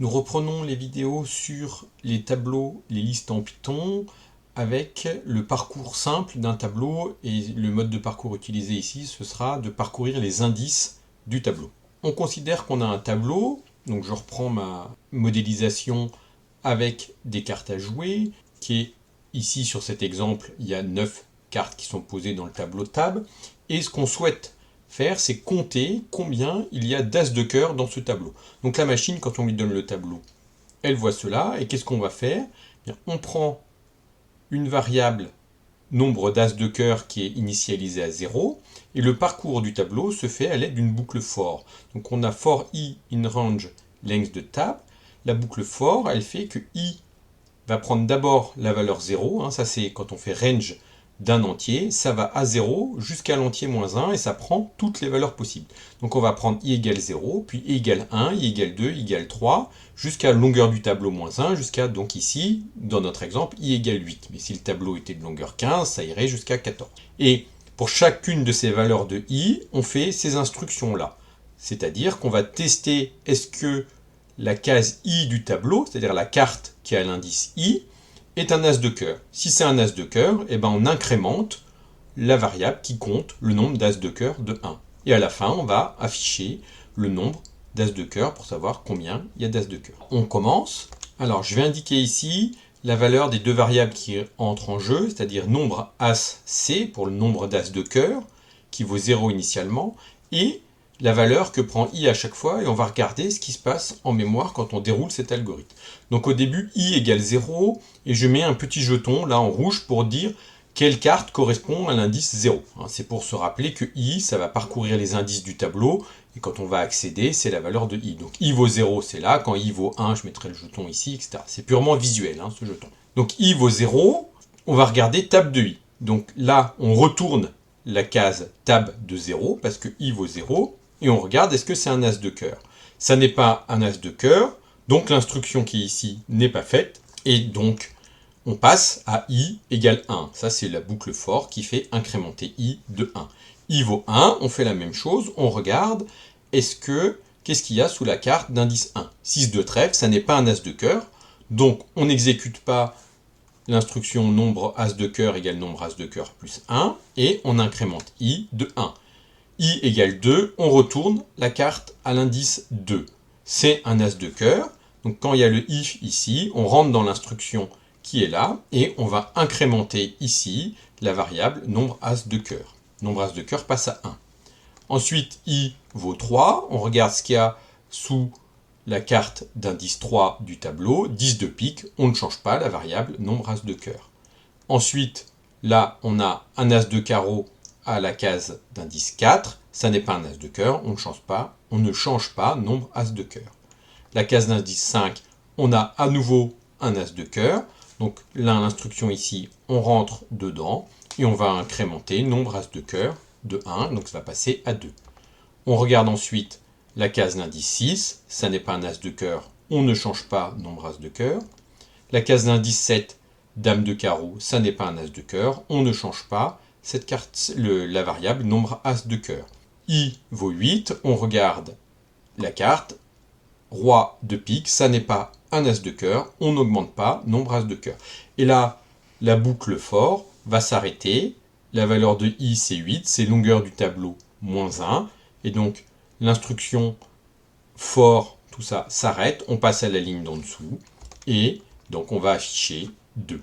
Nous reprenons les vidéos sur les tableaux, les listes en Python, avec le parcours simple d'un tableau, et le mode de parcours utilisé ici, ce sera de parcourir les indices du tableau. On considère qu'on a un tableau, donc je reprends ma modélisation avec des cartes à jouer, qui est ici sur cet exemple, il y a 9 cartes qui sont posées dans le tableau de table, et ce qu'on souhaite faire, c'est compter combien il y a d'as de cœur dans ce tableau. Donc la machine, quand on lui donne le tableau, elle voit cela, et qu'est-ce qu'on va faire? On prend une variable nombre d'as de cœur qui est initialisée à 0, et le parcours du tableau se fait à l'aide d'une boucle for. Donc on a for i in range length de tab. La boucle for, elle fait que i va prendre d'abord la valeur 0, ça c'est quand on fait range d'un entier, ça va à 0 jusqu'à l'entier moins 1 et ça prend toutes les valeurs possibles. Donc on va prendre i égale 0, puis i égale 1, i égale 2, i égale 3, jusqu'à la longueur du tableau moins 1, jusqu'à donc ici, dans notre exemple, i égale 8. Mais si le tableau était de longueur 15, ça irait jusqu'à 14. Et pour chacune de ces valeurs de i, on fait ces instructions-là. C'est-à-dire qu'on va tester est-ce que la case i du tableau, c'est-à-dire la carte qui a l'indice i, est un as de cœur. Si c'est un as de cœur, on incrémente la variable qui compte le nombre d'as de cœur de 1. Et à la fin, on va afficher le nombre d'as de cœur pour savoir combien il y a d'as de cœur. On commence. Alors, je vais indiquer ici la valeur des deux variables qui entrent en jeu, c'est-à-dire nombre as c pour le nombre d'as de cœur, qui vaut 0 initialement, et la valeur que prend i à chaque fois, et on va regarder ce qui se passe en mémoire quand on déroule cet algorithme. Donc au début, i égale 0, et je mets un petit jeton là en rouge pour dire quelle carte correspond à l'indice 0. C'est pour se rappeler que i, ça va parcourir les indices du tableau, et quand on va accéder, c'est la valeur de i. Donc i vaut 0, c'est là, quand i vaut 1, je mettrai le jeton ici, etc. C'est purement visuel, ce jeton. Donc i vaut 0, on va regarder tab de i. Donc là, on retourne la case tab de 0, parce que i vaut 0, et on regarde est-ce que c'est un as de cœur. Ça n'est pas un as de cœur, donc l'instruction qui est ici n'est pas faite, et donc on passe à i égale 1. Ça c'est la boucle for qui fait incrémenter i de 1. I vaut 1, on fait la même chose, on regarde qu'est-ce qu'il y a sous la carte d'indice 1. 6 de trèfle, ça n'est pas un as de cœur, donc on n'exécute pas l'instruction nombre as de cœur égale nombre as de cœur plus 1, et on incrémente i de 1. i égale 2, on retourne la carte à l'indice 2. C'est un as de cœur, donc quand il y a le if ici, on rentre dans l'instruction qui est là, et on va incrémenter ici la variable nombre as de cœur. Nombre as de cœur passe à 1. Ensuite, i vaut 3, on regarde ce qu'il y a sous la carte d'indice 3 du tableau, 10 de pique, on ne change pas la variable nombre as de cœur. Ensuite, là, on a un as de carreau à la case d'indice 4, ça n'est pas un as de cœur, on ne change pas nombre as de cœur. La case d'indice 5, on a à nouveau un as de cœur, donc là l'instruction ici, on rentre dedans, et on va incrémenter nombre as de cœur de 1, donc ça va passer à 2. On regarde ensuite la case d'indice 6, ça n'est pas un as de cœur, on ne change pas nombre as de cœur. La case d'indice 7, dame de carreau, ça n'est pas un as de cœur, on ne change pas cette carte, la variable nombre as de cœur. i vaut 8, on regarde la carte, roi de pique, ça n'est pas un as de cœur, on n'augmente pas nombre as de cœur. Et là, la boucle for va s'arrêter, la valeur de i c'est 8, c'est longueur du tableau moins 1, et donc l'instruction for, tout ça s'arrête, on passe à la ligne d'en dessous, et donc on va afficher 2.